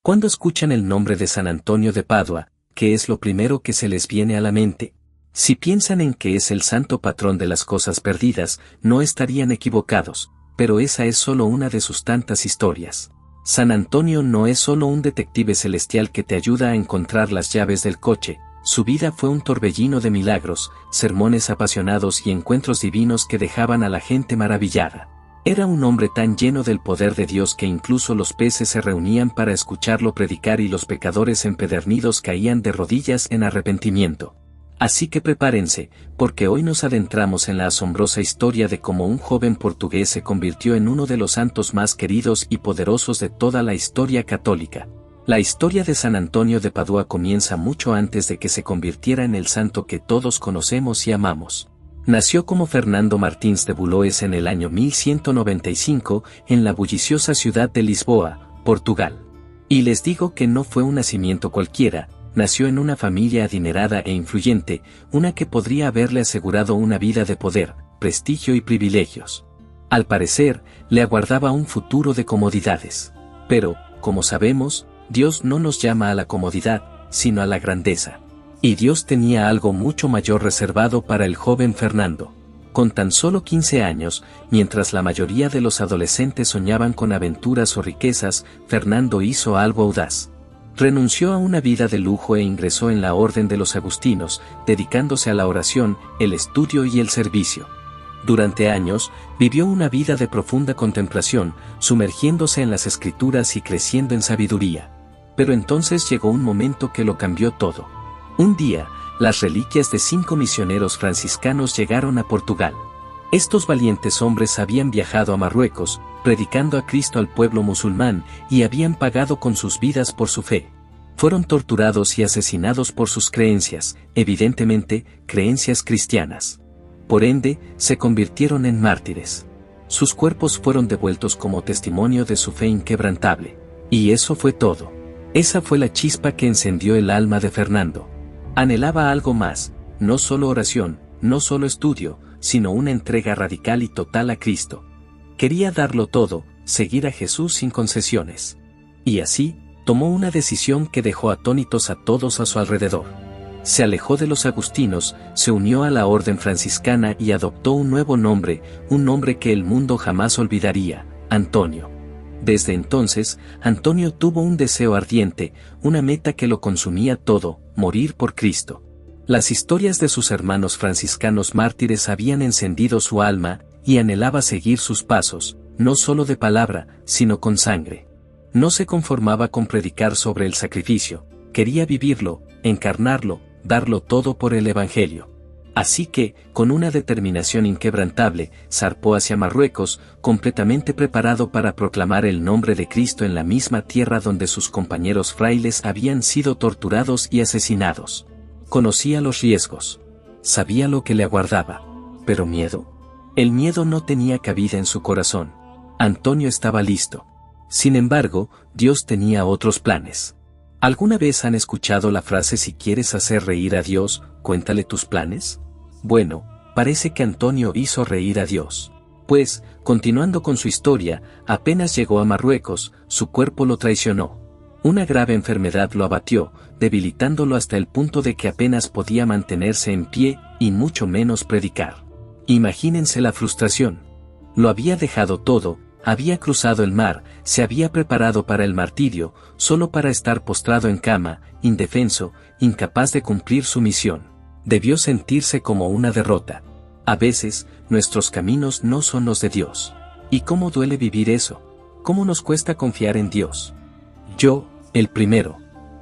Cuando escuchan el nombre de San Antonio de Padua, ¿qué es lo primero que se les viene a la mente? Si piensan en que es el santo patrón de las cosas perdidas, no estarían equivocados, pero esa es solo una de sus tantas historias. San Antonio no es solo un detective celestial que te ayuda a encontrar las llaves del coche, su vida fue un torbellino de milagros, sermones apasionados y encuentros divinos que dejaban a la gente maravillada. Era un hombre tan lleno del poder de Dios que incluso los peces se reunían para escucharlo predicar y los pecadores empedernidos caían de rodillas en arrepentimiento. Así que prepárense, porque hoy nos adentramos en la asombrosa historia de cómo un joven portugués se convirtió en uno de los santos más queridos y poderosos de toda la historia católica. La historia de San Antonio de Padua comienza mucho antes de que se convirtiera en el santo que todos conocemos y amamos. Nació como Fernando Martins de Buloes en el año 1195 en la bulliciosa ciudad de Lisboa, Portugal. Y les digo que no fue un nacimiento cualquiera, nació en una familia adinerada e influyente, una que podría haberle asegurado una vida de poder, prestigio y privilegios. Al parecer, le aguardaba un futuro de comodidades. Pero, como sabemos, Dios no nos llama a la comodidad, sino a la grandeza. Y Dios tenía algo mucho mayor reservado para el joven Fernando. Con tan solo 15 años, mientras la mayoría de los adolescentes soñaban con aventuras o riquezas, Fernando hizo algo audaz. Renunció a una vida de lujo e ingresó en la orden de los agustinos, dedicándose a la oración, el estudio y el servicio. Durante años, vivió una vida de profunda contemplación, sumergiéndose en las escrituras y creciendo en sabiduría. Pero entonces llegó un momento que lo cambió todo. Un día, las reliquias de 5 misioneros franciscanos llegaron a Portugal. Estos valientes hombres habían viajado a Marruecos, predicando a Cristo al pueblo musulmán, y habían pagado con sus vidas por su fe. Fueron torturados y asesinados por sus creencias, evidentemente, creencias cristianas. Por ende, se convirtieron en mártires. Sus cuerpos fueron devueltos como testimonio de su fe inquebrantable. Y eso fue todo. Esa fue la chispa que encendió el alma de Fernando. Anhelaba algo más, no solo oración, no solo estudio, sino una entrega radical y total a Cristo. Quería darlo todo, seguir a Jesús sin concesiones. Y así, tomó una decisión que dejó atónitos a todos a su alrededor. Se alejó de los agustinos, se unió a la orden franciscana y adoptó un nuevo nombre, un nombre que el mundo jamás olvidaría, Antonio. Desde entonces, Antonio tuvo un deseo ardiente, una meta que lo consumía todo, morir por Cristo. Las historias de sus hermanos franciscanos mártires habían encendido su alma, y anhelaba seguir sus pasos, no solo de palabra, sino con sangre. No se conformaba con predicar sobre el sacrificio, quería vivirlo, encarnarlo, darlo todo por el Evangelio. Así que, con una determinación inquebrantable, zarpó hacia Marruecos, completamente preparado para proclamar el nombre de Cristo en la misma tierra donde sus compañeros frailes habían sido torturados y asesinados. Conocía los riesgos. Sabía lo que le aguardaba. Pero miedo. El miedo no tenía cabida en su corazón. Antonio estaba listo. Sin embargo, Dios tenía otros planes. ¿Alguna vez han escuchado la frase si quieres hacer reír a Dios, cuéntale tus planes? Bueno, parece que Antonio hizo reír a Dios. Pues, continuando con su historia, apenas llegó a Marruecos, su cuerpo lo traicionó. Una grave enfermedad lo abatió, debilitándolo hasta el punto de que apenas podía mantenerse en pie, y mucho menos predicar. Imagínense la frustración. Lo había dejado todo, había cruzado el mar, se había preparado para el martirio, solo para estar postrado en cama, indefenso, incapaz de cumplir su misión. Debió sentirse como una derrota. A veces, nuestros caminos no son los de Dios. ¿Y cómo duele vivir eso? ¿Cómo nos cuesta confiar en Dios? Yo, el primero.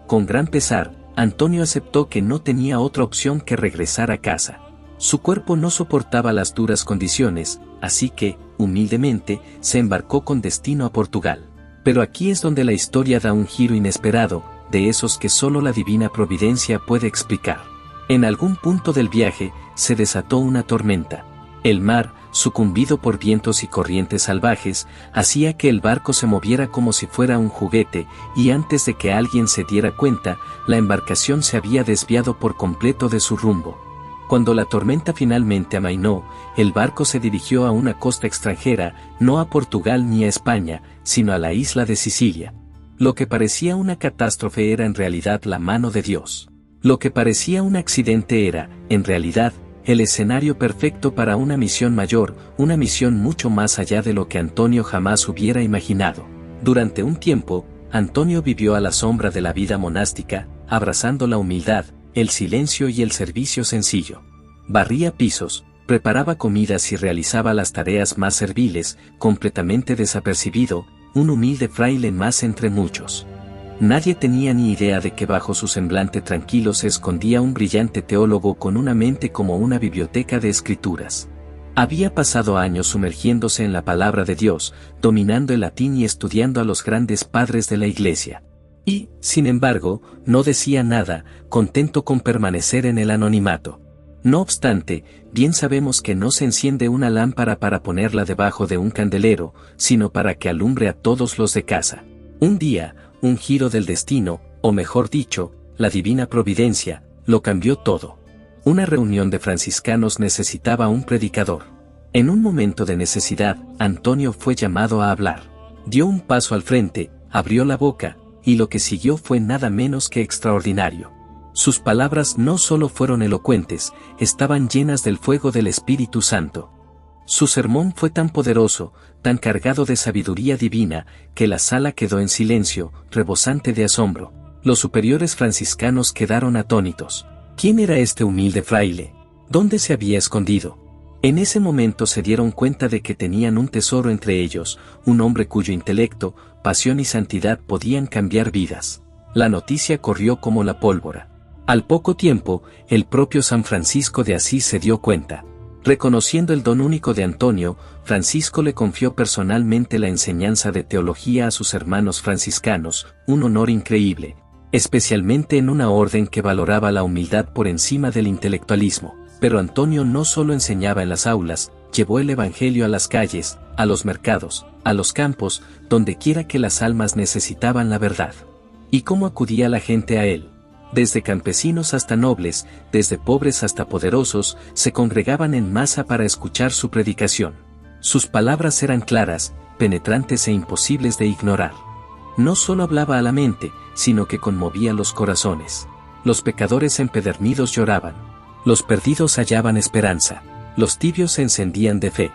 Con gran pesar, Antonio aceptó que no tenía otra opción que regresar a casa. Su cuerpo no soportaba las duras condiciones, así que, humildemente, se embarcó con destino a Portugal. Pero aquí es donde la historia da un giro inesperado, de esos que solo la divina providencia puede explicar. En algún punto del viaje, se desató una tormenta. El mar, sucumbido por vientos y corrientes salvajes, hacía que el barco se moviera como si fuera un juguete, y antes de que alguien se diera cuenta, la embarcación se había desviado por completo de su rumbo. Cuando la tormenta finalmente amainó, el barco se dirigió a una costa extranjera, no a Portugal ni a España, sino a la isla de Sicilia. Lo que parecía una catástrofe era en realidad la mano de Dios. Lo que parecía un accidente era, en realidad, el escenario perfecto para una misión mayor, una misión mucho más allá de lo que Antonio jamás hubiera imaginado. Durante un tiempo, Antonio vivió a la sombra de la vida monástica, abrazando la humildad, el silencio y el servicio sencillo. Barría pisos, preparaba comidas y realizaba las tareas más serviles, completamente desapercibido, un humilde fraile más entre muchos. Nadie tenía ni idea de que bajo su semblante tranquilo se escondía un brillante teólogo con una mente como una biblioteca de escrituras. Había pasado años sumergiéndose en la palabra de Dios, dominando el latín y estudiando a los grandes padres de la Iglesia. Y, sin embargo, no decía nada, contento con permanecer en el anonimato. No obstante, bien sabemos que no se enciende una lámpara para ponerla debajo de un candelero, sino para que alumbre a todos los de casa. Un día, un giro del destino, o mejor dicho, la divina providencia, lo cambió todo. Una reunión de franciscanos necesitaba un predicador. En un momento de necesidad, Antonio fue llamado a hablar. Dio un paso al frente, abrió la boca, y lo que siguió fue nada menos que extraordinario. Sus palabras no solo fueron elocuentes, estaban llenas del fuego del Espíritu Santo. Su sermón fue tan poderoso, tan cargado de sabiduría divina, que la sala quedó en silencio, rebosante de asombro. Los superiores franciscanos quedaron atónitos. ¿Quién era este humilde fraile? ¿Dónde se había escondido? En ese momento se dieron cuenta de que tenían un tesoro entre ellos, un hombre cuyo intelecto, pasión y santidad podían cambiar vidas. La noticia corrió como la pólvora. Al poco tiempo, el propio San Francisco de Asís se dio cuenta. Reconociendo el don único de Antonio, Francisco le confió personalmente la enseñanza de teología a sus hermanos franciscanos, un honor increíble, especialmente en una orden que valoraba la humildad por encima del intelectualismo. Pero Antonio no solo enseñaba en las aulas, llevó el Evangelio a las calles, a los mercados, a los campos, donde quiera que las almas necesitaban la verdad. ¿Y cómo acudía la gente a él? Desde campesinos hasta nobles, desde pobres hasta poderosos, se congregaban en masa para escuchar su predicación. Sus palabras eran claras, penetrantes e imposibles de ignorar. No solo hablaba a la mente, sino que conmovía los corazones. Los pecadores empedernidos lloraban. Los perdidos hallaban esperanza. Los tibios se encendían de fe.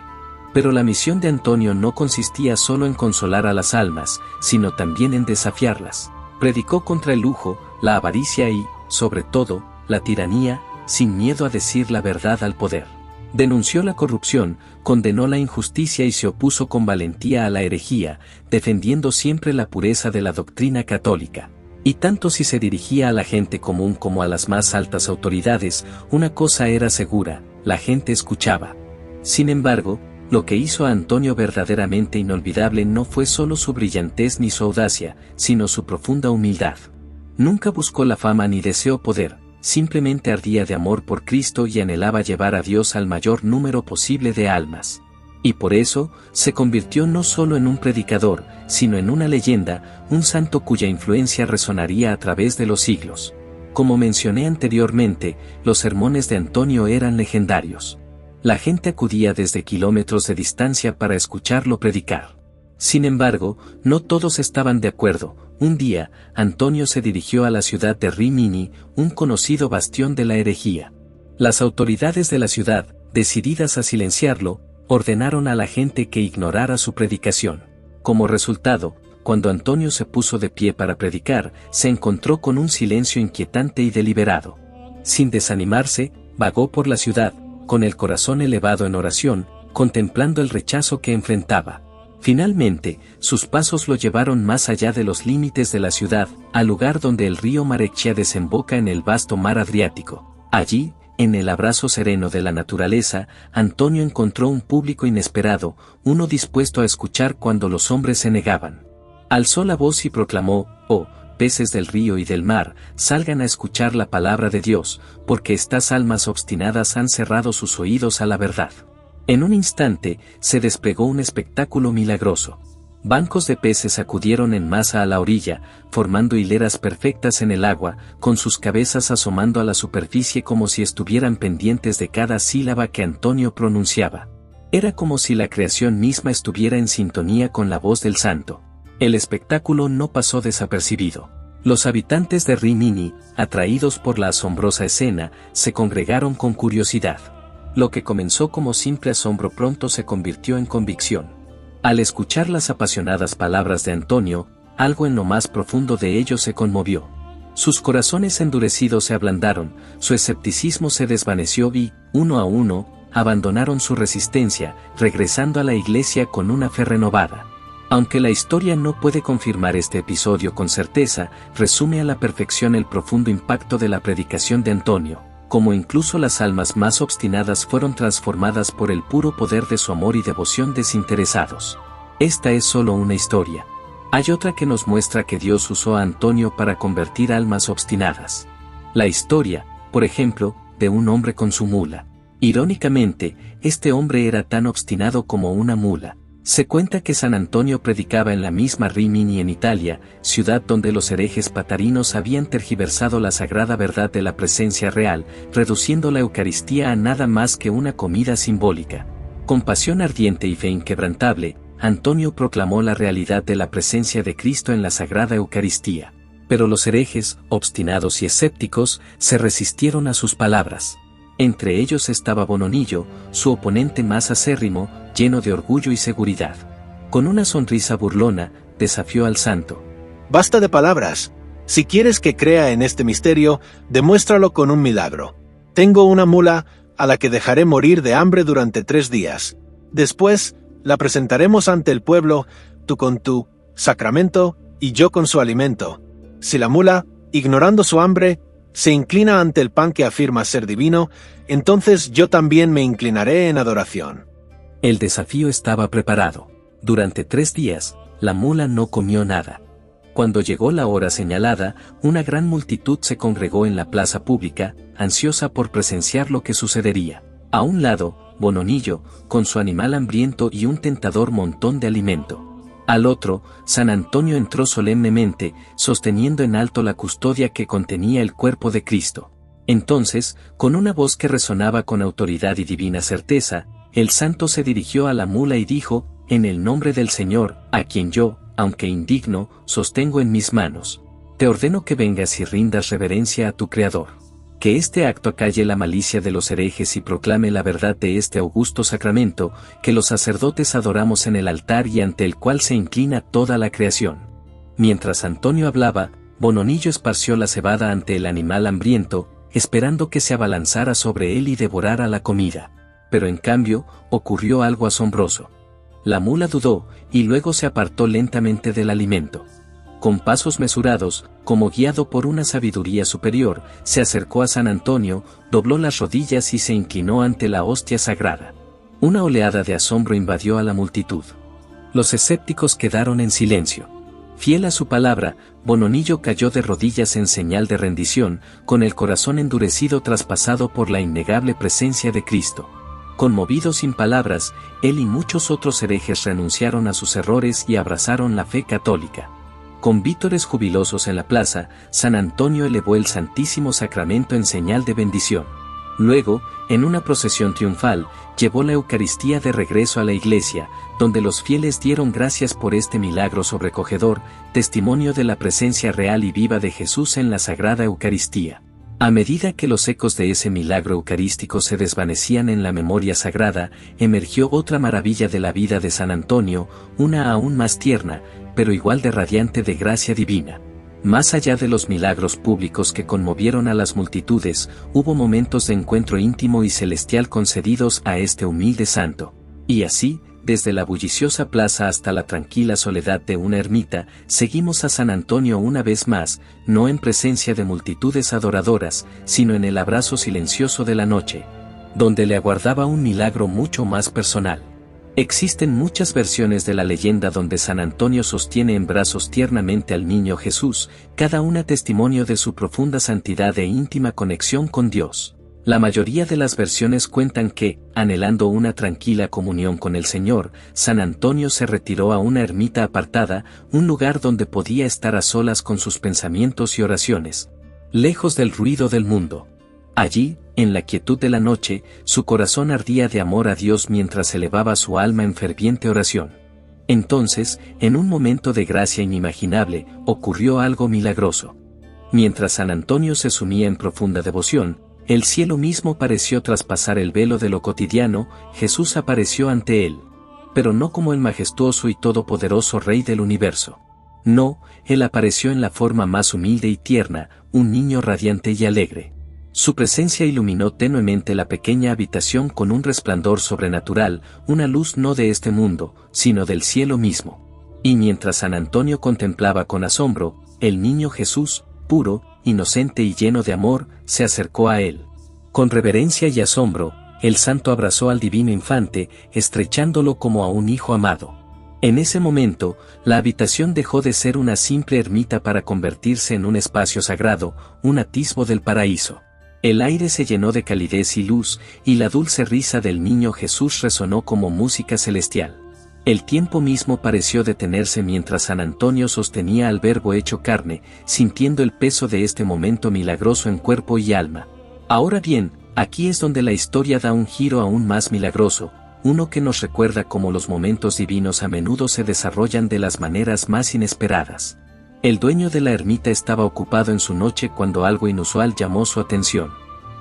Pero la misión de Antonio no consistía solo en consolar a las almas, sino también en desafiarlas. Predicó contra el lujo, la avaricia y, sobre todo, la tiranía, sin miedo a decir la verdad al poder. Denunció la corrupción, condenó la injusticia y se opuso con valentía a la herejía, defendiendo siempre la pureza de la doctrina católica. Y tanto si se dirigía a la gente común como a las más altas autoridades, una cosa era segura, la gente escuchaba. Sin embargo, lo que hizo a Antonio verdaderamente inolvidable no fue solo su brillantez ni su audacia, sino su profunda humildad. Nunca buscó la fama ni deseó poder, simplemente ardía de amor por Cristo y anhelaba llevar a Dios al mayor número posible de almas. Y por eso, se convirtió no solo en un predicador, sino en una leyenda, un santo cuya influencia resonaría a través de los siglos. Como mencioné anteriormente, los sermones de Antonio eran legendarios. La gente acudía desde kilómetros de distancia para escucharlo predicar. Sin embargo, no todos estaban de acuerdo. Un día, Antonio se dirigió a la ciudad de Rimini, un conocido bastión de la herejía. Las autoridades de la ciudad, decididas a silenciarlo, ordenaron a la gente que ignorara su predicación. Como resultado, cuando Antonio se puso de pie para predicar, se encontró con un silencio inquietante y deliberado. Sin desanimarse, vagó por la ciudad, con el corazón elevado en oración, contemplando el rechazo que enfrentaba. Finalmente, sus pasos lo llevaron más allá de los límites de la ciudad, al lugar donde el río Marechia desemboca en el vasto mar Adriático. Allí, en el abrazo sereno de la naturaleza, Antonio encontró un público inesperado, uno dispuesto a escuchar cuando los hombres se negaban. Alzó la voz y proclamó: «Oh, peces del río y del mar, salgan a escuchar la palabra de Dios, porque estas almas obstinadas han cerrado sus oídos a la verdad». En un instante, se desplegó un espectáculo milagroso. Bancos de peces acudieron en masa a la orilla, formando hileras perfectas en el agua, con sus cabezas asomando a la superficie como si estuvieran pendientes de cada sílaba que Antonio pronunciaba. Era como si la creación misma estuviera en sintonía con la voz del santo. El espectáculo no pasó desapercibido. Los habitantes de Rímini, atraídos por la asombrosa escena, se congregaron con curiosidad. Lo que comenzó como simple asombro pronto se convirtió en convicción. Al escuchar las apasionadas palabras de Antonio, algo en lo más profundo de ellos se conmovió. Sus corazones endurecidos se ablandaron, su escepticismo se desvaneció y, uno a uno, abandonaron su resistencia, regresando a la iglesia con una fe renovada. Aunque la historia no puede confirmar este episodio con certeza, resume a la perfección el profundo impacto de la predicación de Antonio, como incluso las almas más obstinadas fueron transformadas por el puro poder de su amor y devoción desinteresados. Esta es solo una historia. Hay otra que nos muestra que Dios usó a Antonio para convertir almas obstinadas. La historia, por ejemplo, de un hombre con su mula. Irónicamente, este hombre era tan obstinado como una mula. Se cuenta que San Antonio predicaba en la misma Rímini en Italia, ciudad donde los herejes patarinos habían tergiversado la sagrada verdad de la presencia real, reduciendo la Eucaristía a nada más que una comida simbólica. Con pasión ardiente y fe inquebrantable, Antonio proclamó la realidad de la presencia de Cristo en la Sagrada Eucaristía. Pero los herejes, obstinados y escépticos, se resistieron a sus palabras. Entre ellos estaba Bononillo, su oponente más acérrimo, lleno de orgullo y seguridad. Con una sonrisa burlona, desafió al santo. Basta de palabras. Si quieres que crea en este misterio, demuéstralo con un milagro. Tengo una mula, a la que dejaré morir de hambre durante 3 días. Después, la presentaremos ante el pueblo, tú con tu sacramento, y yo con su alimento. Si la mula, ignorando su hambre, se inclina ante el pan que afirma ser divino, entonces yo también me inclinaré en adoración. El desafío estaba preparado. Durante 3 días, la mula no comió nada. Cuando llegó la hora señalada, una gran multitud se congregó en la plaza pública, ansiosa por presenciar lo que sucedería. A un lado, Bononillo, con su animal hambriento y un tentador montón de alimento. Al otro, San Antonio entró solemnemente, sosteniendo en alto la custodia que contenía el cuerpo de Cristo. Entonces, con una voz que resonaba con autoridad y divina certeza, el santo se dirigió a la mula y dijo, en el nombre del Señor, a quien yo, aunque indigno, sostengo en mis manos, te ordeno que vengas y rindas reverencia a tu Creador. Que este acto acalle la malicia de los herejes y proclame la verdad de este augusto sacramento, que los sacerdotes adoramos en el altar y ante el cual se inclina toda la creación. Mientras Antonio hablaba, Bononillo esparció la cebada ante el animal hambriento, esperando que se abalanzara sobre él y devorara la comida. Pero en cambio, ocurrió algo asombroso. La mula dudó, y luego se apartó lentamente del alimento. Con pasos mesurados, como guiado por una sabiduría superior, se acercó a San Antonio, dobló las rodillas y se inclinó ante la hostia sagrada. Una oleada de asombro invadió a la multitud. Los escépticos quedaron en silencio. Fiel a su palabra, Bononillo cayó de rodillas en señal de rendición, con el corazón endurecido traspasado por la innegable presencia de Cristo. Conmovido sin palabras, él y muchos otros herejes renunciaron a sus errores y abrazaron la fe católica. Con vítores jubilosos en la plaza, San Antonio elevó el Santísimo Sacramento en señal de bendición. Luego, en una procesión triunfal, llevó la Eucaristía de regreso a la iglesia, donde los fieles dieron gracias por este milagro sobrecogedor, testimonio de la presencia real y viva de Jesús en la Sagrada Eucaristía. A medida que los ecos de ese milagro eucarístico se desvanecían en la memoria sagrada, emergió otra maravilla de la vida de San Antonio, una aún más tierna, pero igual de radiante de gracia divina. Más allá de los milagros públicos que conmovieron a las multitudes, hubo momentos de encuentro íntimo y celestial concedidos a este humilde santo. Y así, desde la bulliciosa plaza hasta la tranquila soledad de una ermita, seguimos a San Antonio una vez más, no en presencia de multitudes adoradoras, sino en el abrazo silencioso de la noche, donde le aguardaba un milagro mucho más personal. Existen muchas versiones de la leyenda donde San Antonio sostiene en brazos tiernamente al niño Jesús, cada una testimonio de su profunda santidad e íntima conexión con Dios. La mayoría de las versiones cuentan que, anhelando una tranquila comunión con el Señor, San Antonio se retiró a una ermita apartada, un lugar donde podía estar a solas con sus pensamientos y oraciones, lejos del ruido del mundo. Allí, en la quietud de la noche, su corazón ardía de amor a Dios mientras elevaba su alma en ferviente oración. Entonces, en un momento de gracia inimaginable, ocurrió algo milagroso. Mientras San Antonio se sumía en profunda devoción, el cielo mismo pareció traspasar el velo de lo cotidiano. Jesús apareció ante él. Pero no como el majestuoso y todopoderoso Rey del universo. No, él apareció en la forma más humilde y tierna, un niño radiante y alegre. Su presencia iluminó tenuemente la pequeña habitación con un resplandor sobrenatural, una luz no de este mundo, sino del cielo mismo. Y mientras San Antonio contemplaba con asombro, el niño Jesús, puro, inocente y lleno de amor, se acercó a él. Con reverencia y asombro, el santo abrazó al divino infante, estrechándolo como a un hijo amado. En ese momento, la habitación dejó de ser una simple ermita para convertirse en un espacio sagrado, un atisbo del paraíso. El aire se llenó de calidez y luz, y la dulce risa del niño Jesús resonó como música celestial. El tiempo mismo pareció detenerse mientras San Antonio sostenía al Verbo hecho carne, sintiendo el peso de este momento milagroso en cuerpo y alma. Ahora bien, aquí es donde la historia da un giro aún más milagroso, uno que nos recuerda cómo los momentos divinos a menudo se desarrollan de las maneras más inesperadas. El dueño de la ermita estaba ocupado en su noche cuando algo inusual llamó su atención.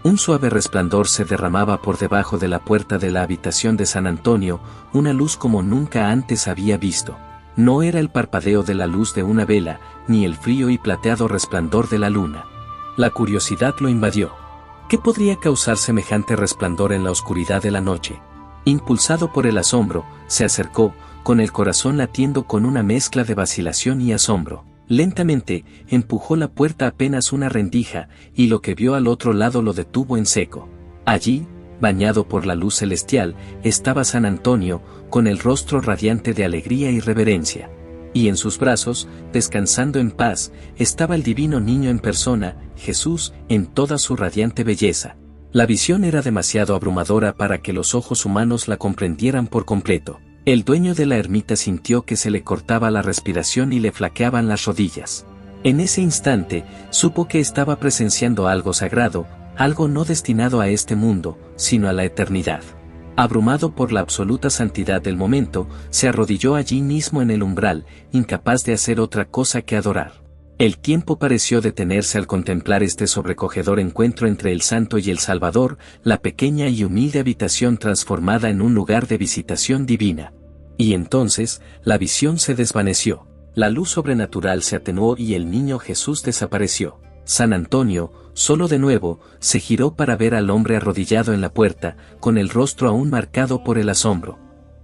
Un suave resplandor se derramaba por debajo de la puerta de la habitación de San Antonio, una luz como nunca antes había visto. No era el parpadeo de la luz de una vela, ni el frío y plateado resplandor de la luna. La curiosidad lo invadió. ¿Qué podría causar semejante resplandor en la oscuridad de la noche? Impulsado por el asombro, se acercó, con el corazón latiendo con una mezcla de vacilación y asombro. Lentamente, empujó la puerta apenas una rendija, y lo que vio al otro lado lo detuvo en seco. Allí, bañado por la luz celestial, estaba San Antonio, con el rostro radiante de alegría y reverencia. Y en sus brazos, descansando en paz, estaba el divino niño en persona, Jesús, en toda su radiante belleza. La visión era demasiado abrumadora para que los ojos humanos la comprendieran por completo. El dueño de la ermita sintió que se le cortaba la respiración y le flaqueaban las rodillas. En ese instante, supo que estaba presenciando algo sagrado, algo no destinado a este mundo, sino a la eternidad. Abrumado por la absoluta santidad del momento, se arrodilló allí mismo en el umbral, incapaz de hacer otra cosa que adorar. El tiempo pareció detenerse al contemplar este sobrecogedor encuentro entre el Santo y el Salvador, la pequeña y humilde habitación transformada en un lugar de visitación divina. Y entonces, la visión se desvaneció, la luz sobrenatural se atenuó y el niño Jesús desapareció. San Antonio, solo de nuevo, se giró para ver al hombre arrodillado en la puerta, con el rostro aún marcado por el asombro.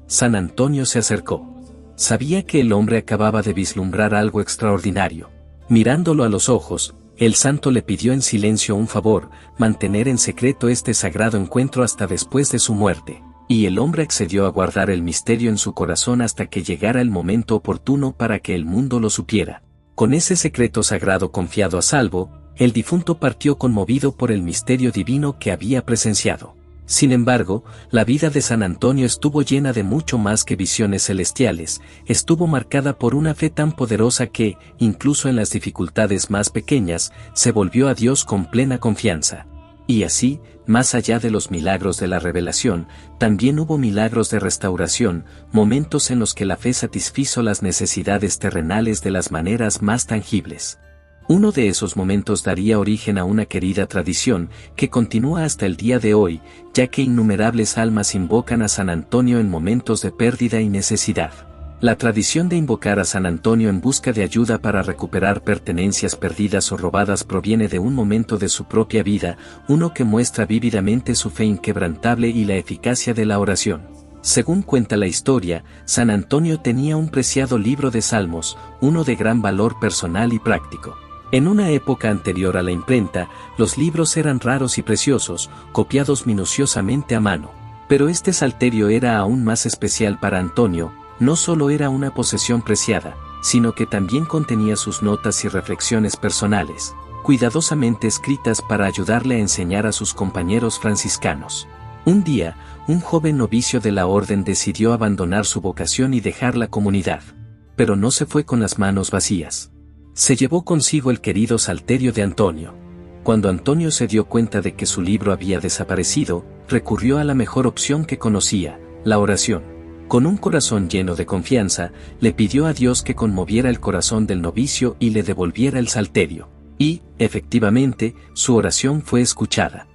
San Antonio se acercó. Sabía que el hombre acababa de vislumbrar algo extraordinario. Mirándolo a los ojos, el santo le pidió en silencio un favor, mantener en secreto este sagrado encuentro hasta después de su muerte, y el hombre accedió a guardar el misterio en su corazón hasta que llegara el momento oportuno para que el mundo lo supiera. Con ese secreto sagrado confiado a salvo, el difunto partió conmovido por el misterio divino que había presenciado. Sin embargo, la vida de San Antonio estuvo llena de mucho más que visiones celestiales, estuvo marcada por una fe tan poderosa que, incluso en las dificultades más pequeñas, se volvió a Dios con plena confianza. Y así, más allá de los milagros de la revelación, también hubo milagros de restauración, momentos en los que la fe satisfizo las necesidades terrenales de las maneras más tangibles. Uno de esos momentos daría origen a una querida tradición que continúa hasta el día de hoy, ya que innumerables almas invocan a San Antonio en momentos de pérdida y necesidad. La tradición de invocar a San Antonio en busca de ayuda para recuperar pertenencias perdidas o robadas proviene de un momento de su propia vida, uno que muestra vívidamente su fe inquebrantable y la eficacia de la oración. Según cuenta la historia, San Antonio tenía un preciado libro de salmos, uno de gran valor personal y práctico. En una época anterior a la imprenta, los libros eran raros y preciosos, copiados minuciosamente a mano. Pero este salterio era aún más especial para Antonio, no solo era una posesión preciada, sino que también contenía sus notas y reflexiones personales, cuidadosamente escritas para ayudarle a enseñar a sus compañeros franciscanos. Un día, un joven novicio de la orden decidió abandonar su vocación y dejar la comunidad. Pero no se fue con las manos vacías. Se llevó consigo el querido salterio de Antonio. Cuando Antonio se dio cuenta de que su libro había desaparecido, recurrió a la mejor opción que conocía, la oración. Con un corazón lleno de confianza, le pidió a Dios que conmoviera el corazón del novicio y le devolviera el salterio. Y, efectivamente, su oración fue escuchada.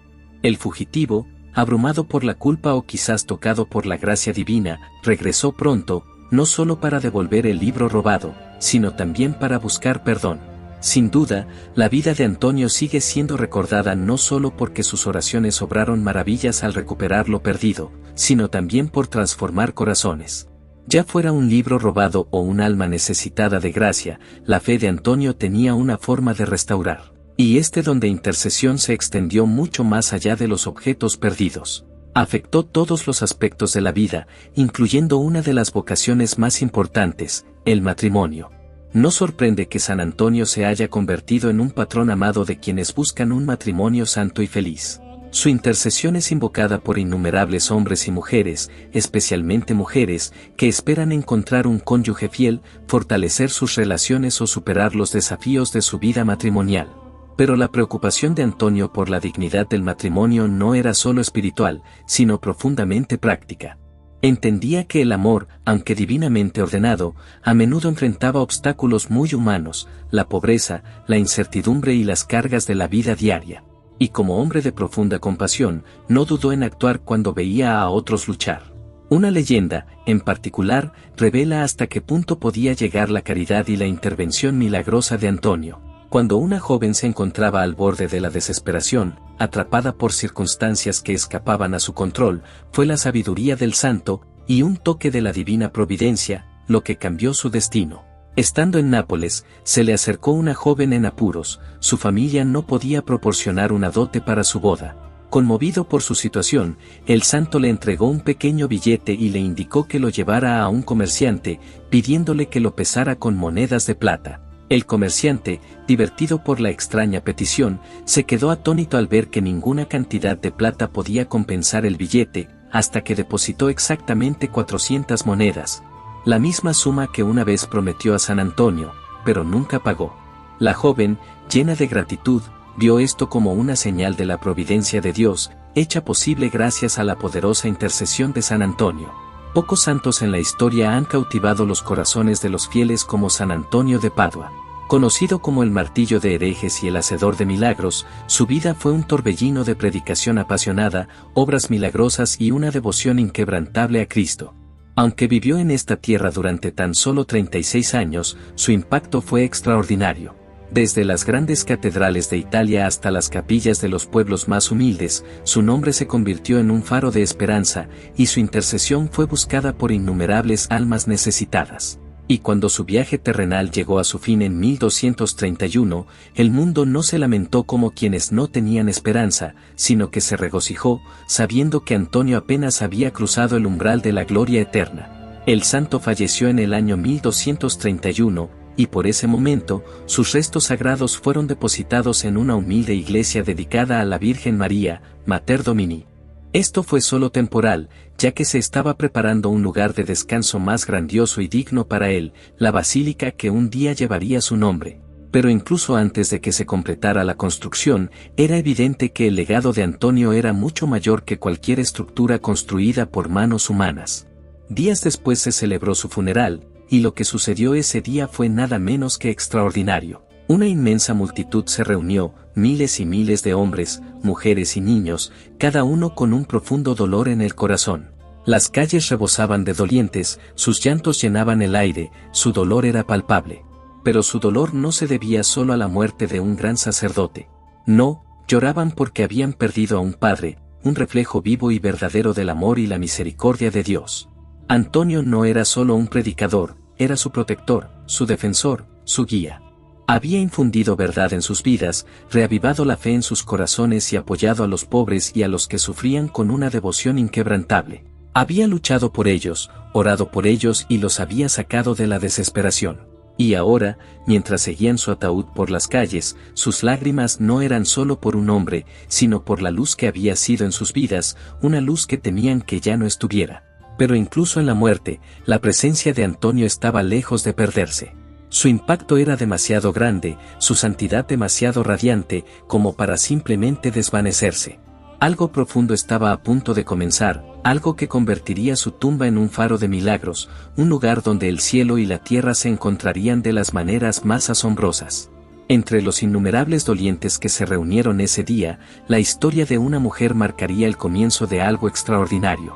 El fugitivo, abrumado por la culpa o quizás tocado por la gracia divina, regresó pronto, no solo para devolver el libro robado, sino también para buscar perdón. Sin duda, la vida de Antonio sigue siendo recordada no solo porque sus oraciones obraron maravillas al recuperar lo perdido, sino también por transformar corazones. Ya fuera un libro robado o un alma necesitada de gracia, la fe de Antonio tenía una forma de restaurar. Y este don de intercesión se extendió mucho más allá de los objetos perdidos. Afectó todos los aspectos de la vida, incluyendo una de las vocaciones más importantes, el matrimonio. No sorprende que San Antonio se haya convertido en un patrón amado de quienes buscan un matrimonio santo y feliz. Su intercesión es invocada por innumerables hombres y mujeres, especialmente mujeres, que esperan encontrar un cónyuge fiel, fortalecer sus relaciones o superar los desafíos de su vida matrimonial. Pero la preocupación de Antonio por la dignidad del matrimonio no era solo espiritual, sino profundamente práctica. Entendía que el amor, aunque divinamente ordenado, a menudo enfrentaba obstáculos muy humanos, la pobreza, la incertidumbre y las cargas de la vida diaria. Y como hombre de profunda compasión, no dudó en actuar cuando veía a otros luchar. Una leyenda, en particular, revela hasta qué punto podía llegar la caridad y la intervención milagrosa de Antonio. Cuando una joven se encontraba al borde de la desesperación, atrapada por circunstancias que escapaban a su control, fue la sabiduría del santo, y un toque de la divina providencia, lo que cambió su destino. Estando en Nápoles, se le acercó una joven en apuros, su familia no podía proporcionar una dote para su boda. Conmovido por su situación, el santo le entregó un pequeño billete y le indicó que lo llevara a un comerciante, pidiéndole que lo pesara con monedas de plata. El comerciante, divertido por la extraña petición, se quedó atónito al ver que ninguna cantidad de plata podía compensar el billete, hasta que depositó exactamente 400 monedas, la misma suma que una vez prometió a San Antonio, pero nunca pagó. La joven, llena de gratitud, vio esto como una señal de la providencia de Dios, hecha posible gracias a la poderosa intercesión de San Antonio. Pocos santos en la historia han cautivado los corazones de los fieles como San Antonio de Padua. Conocido como el martillo de herejes y el hacedor de milagros, su vida fue un torbellino de predicación apasionada, obras milagrosas y una devoción inquebrantable a Cristo. Aunque vivió en esta tierra durante tan solo 36 años, su impacto fue extraordinario. Desde las grandes catedrales de Italia hasta las capillas de los pueblos más humildes, su nombre se convirtió en un faro de esperanza, y su intercesión fue buscada por innumerables almas necesitadas. Y cuando su viaje terrenal llegó a su fin en 1231, el mundo no se lamentó como quienes no tenían esperanza, sino que se regocijó, sabiendo que Antonio apenas había cruzado el umbral de la gloria eterna. El santo falleció en el año 1231, y por ese momento, sus restos sagrados fueron depositados en una humilde iglesia dedicada a la Virgen María, Mater Domini. Esto fue solo temporal, ya que se estaba preparando un lugar de descanso más grandioso y digno para él, la basílica que un día llevaría su nombre. Pero incluso antes de que se completara la construcción, era evidente que el legado de Antonio era mucho mayor que cualquier estructura construida por manos humanas. Días después se celebró su funeral, y lo que sucedió ese día fue nada menos que extraordinario. Una inmensa multitud se reunió, miles y miles de hombres, mujeres y niños, cada uno con un profundo dolor en el corazón. Las calles rebosaban de dolientes, sus llantos llenaban el aire, su dolor era palpable. Pero su dolor no se debía solo a la muerte de un gran sacerdote. No, lloraban porque habían perdido a un padre, un reflejo vivo y verdadero del amor y la misericordia de Dios. Antonio no era solo un predicador, era su protector, su defensor, su guía. Había infundido verdad en sus vidas, reavivado la fe en sus corazones y apoyado a los pobres y a los que sufrían con una devoción inquebrantable. Había luchado por ellos, orado por ellos y los había sacado de la desesperación. Y ahora, mientras seguían su ataúd por las calles, sus lágrimas no eran solo por un hombre, sino por la luz que había sido en sus vidas, una luz que temían que ya no estuviera. Pero incluso en la muerte, la presencia de Antonio estaba lejos de perderse. Su impacto era demasiado grande, su santidad demasiado radiante, como para simplemente desvanecerse. Algo profundo estaba a punto de comenzar, algo que convertiría su tumba en un faro de milagros, un lugar donde el cielo y la tierra se encontrarían de las maneras más asombrosas. Entre los innumerables dolientes que se reunieron ese día, la historia de una mujer marcaría el comienzo de algo extraordinario.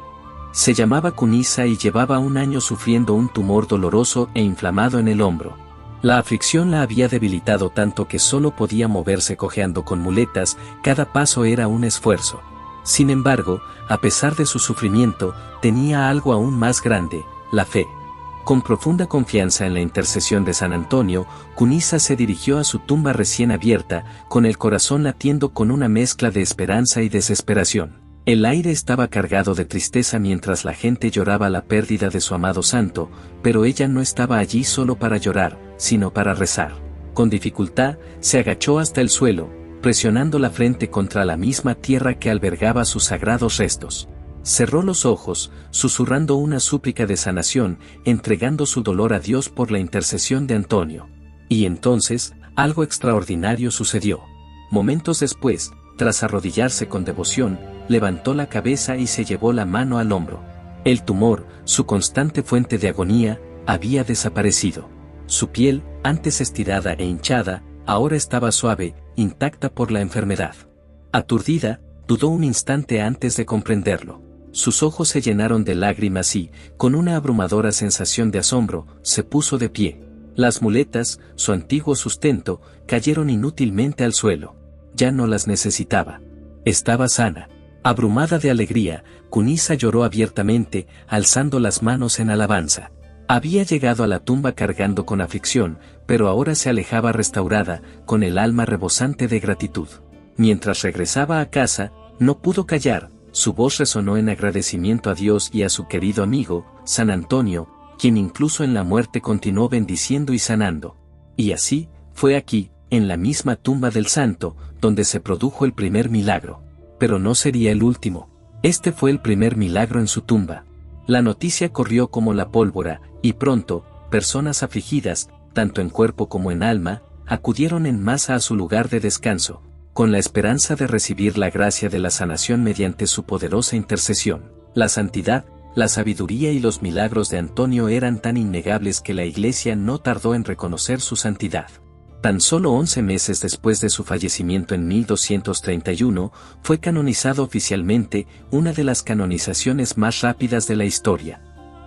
Se llamaba Cunisa y llevaba un año sufriendo un tumor doloroso e inflamado en el hombro. La aflicción la había debilitado tanto que solo podía moverse cojeando con muletas, cada paso era un esfuerzo. Sin embargo, a pesar de su sufrimiento, tenía algo aún más grande, la fe. Con profunda confianza en la intercesión de San Antonio, Cunisa se dirigió a su tumba recién abierta, con el corazón latiendo con una mezcla de esperanza y desesperación. El aire estaba cargado de tristeza mientras la gente lloraba la pérdida de su amado santo, pero ella no estaba allí solo para llorar, sino para rezar. Con dificultad, se agachó hasta el suelo, presionando la frente contra la misma tierra que albergaba sus sagrados restos. Cerró los ojos, susurrando una súplica de sanación, entregando su dolor a Dios por la intercesión de Antonio. Y entonces, algo extraordinario sucedió. Momentos después, tras arrodillarse con devoción, levantó la cabeza y se llevó la mano al hombro. El tumor, su constante fuente de agonía, había desaparecido. Su piel, antes estirada e hinchada, ahora estaba suave, intacta por la enfermedad. Aturdida, dudó un instante antes de comprenderlo. Sus ojos se llenaron de lágrimas y, con una abrumadora sensación de asombro, se puso de pie. Las muletas, su antiguo sustento, cayeron inútilmente al suelo. Ya no las necesitaba. Estaba sana. Abrumada de alegría, Cunisa lloró abiertamente, alzando las manos en alabanza. Había llegado a la tumba cargando con aflicción, pero ahora se alejaba restaurada, con el alma rebosante de gratitud. Mientras regresaba a casa, no pudo callar, su voz resonó en agradecimiento a Dios y a su querido amigo, San Antonio, quien incluso en la muerte continuó bendiciendo y sanando. Y así, fue aquí, en la misma tumba del santo, donde se produjo el primer milagro. Pero no sería el último. Este fue el primer milagro en su tumba. La noticia corrió como la pólvora, y pronto, personas afligidas, tanto en cuerpo como en alma, acudieron en masa a su lugar de descanso, con la esperanza de recibir la gracia de la sanación mediante su poderosa intercesión. La santidad, la sabiduría y los milagros de Antonio eran tan innegables que la Iglesia no tardó en reconocer su santidad. Tan solo 11 meses después de su fallecimiento en 1231, fue canonizado oficialmente, una de las canonizaciones más rápidas de la historia.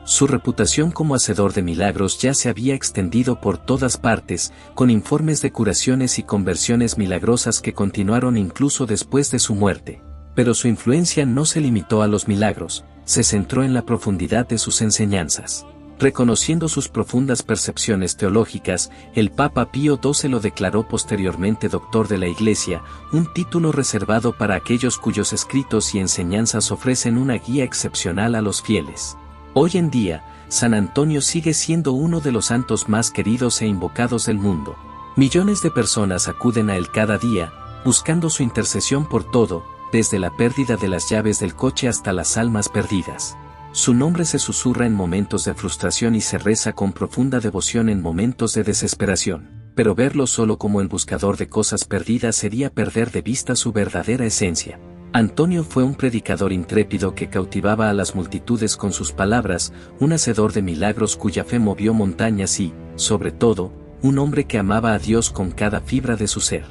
Su reputación como hacedor de milagros ya se había extendido por todas partes, con informes de curaciones y conversiones milagrosas que continuaron incluso después de su muerte. Pero su influencia no se limitó a los milagros, se centró en la profundidad de sus enseñanzas. Reconociendo sus profundas percepciones teológicas, el Papa Pío XII lo declaró posteriormente doctor de la Iglesia, un título reservado para aquellos cuyos escritos y enseñanzas ofrecen una guía excepcional a los fieles. Hoy en día, San Antonio sigue siendo uno de los santos más queridos e invocados del mundo. Millones de personas acuden a él cada día, buscando su intercesión por todo, desde la pérdida de las llaves del coche hasta las almas perdidas. Su nombre se susurra en momentos de frustración y se reza con profunda devoción en momentos de desesperación, pero verlo solo como el buscador de cosas perdidas sería perder de vista su verdadera esencia. Antonio fue un predicador intrépido que cautivaba a las multitudes con sus palabras, un hacedor de milagros cuya fe movió montañas y, sobre todo, un hombre que amaba a Dios con cada fibra de su ser.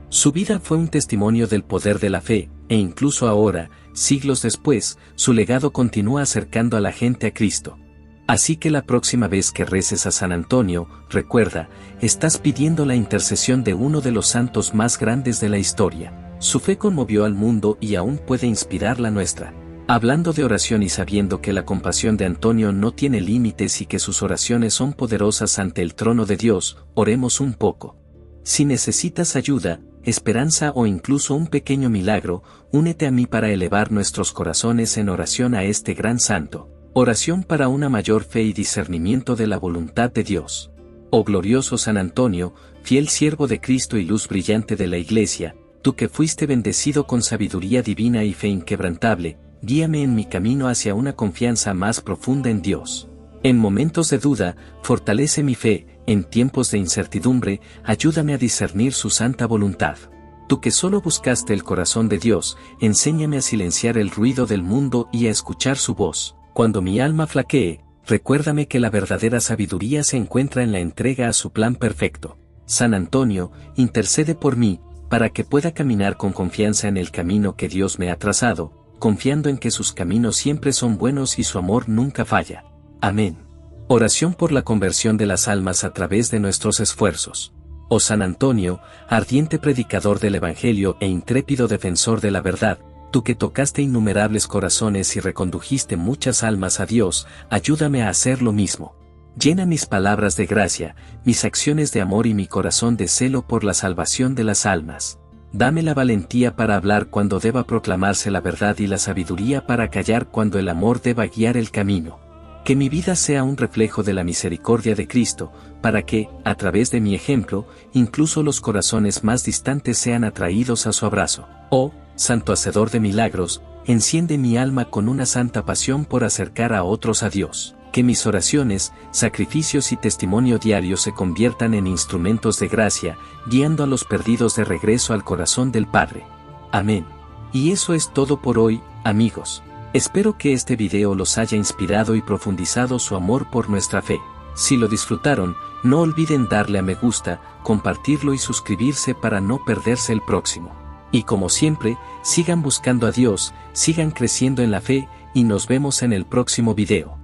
Su vida fue un testimonio del poder de la fe, e incluso ahora, siglos después, su legado continúa acercando a la gente a Cristo. Así que la próxima vez que reces a San Antonio, recuerda, estás pidiendo la intercesión de uno de los santos más grandes de la historia. Su fe conmovió al mundo y aún puede inspirar la nuestra. Hablando de oración y sabiendo que la compasión de Antonio no tiene límites y que sus oraciones son poderosas ante el trono de Dios, oremos un poco. Si necesitas ayuda, esperanza o incluso un pequeño milagro, únete a mí para elevar nuestros corazones en oración a este gran santo. Oración para una mayor fe y discernimiento de la voluntad de Dios. Oh glorioso San Antonio, fiel siervo de Cristo y luz brillante de la Iglesia, tú que fuiste bendecido con sabiduría divina y fe inquebrantable, guíame en mi camino hacia una confianza más profunda en Dios. En momentos de duda, fortalece mi fe, en tiempos de incertidumbre, ayúdame a discernir su santa voluntad. Tú que solo buscaste el corazón de Dios, enséñame a silenciar el ruido del mundo y a escuchar su voz. Cuando mi alma flaquee, recuérdame que la verdadera sabiduría se encuentra en la entrega a su plan perfecto. San Antonio, intercede por mí, para que pueda caminar con confianza en el camino que Dios me ha trazado, confiando en que sus caminos siempre son buenos y su amor nunca falla. Amén. Oración por la conversión de las almas a través de nuestros esfuerzos. Oh San Antonio, ardiente predicador del Evangelio e intrépido defensor de la verdad, tú que tocaste innumerables corazones y recondujiste muchas almas a Dios, ayúdame a hacer lo mismo. Llena mis palabras de gracia, mis acciones de amor y mi corazón de celo por la salvación de las almas. Dame la valentía para hablar cuando deba proclamarse la verdad y la sabiduría para callar cuando el amor deba guiar el camino. Que mi vida sea un reflejo de la misericordia de Cristo, para que, a través de mi ejemplo, incluso los corazones más distantes sean atraídos a su abrazo. Oh, Santo Hacedor de milagros, enciende mi alma con una santa pasión por acercar a otros a Dios. Que mis oraciones, sacrificios y testimonio diario se conviertan en instrumentos de gracia, guiando a los perdidos de regreso al corazón del Padre. Amén. Y eso es todo por hoy, amigos. Espero que este video los haya inspirado y profundizado su amor por nuestra fe. Si lo disfrutaron, no olviden darle a me gusta, compartirlo y suscribirse para no perderse el próximo. Y como siempre, sigan buscando a Dios, sigan creciendo en la fe, y nos vemos en el próximo video.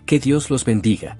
Que Dios los bendiga.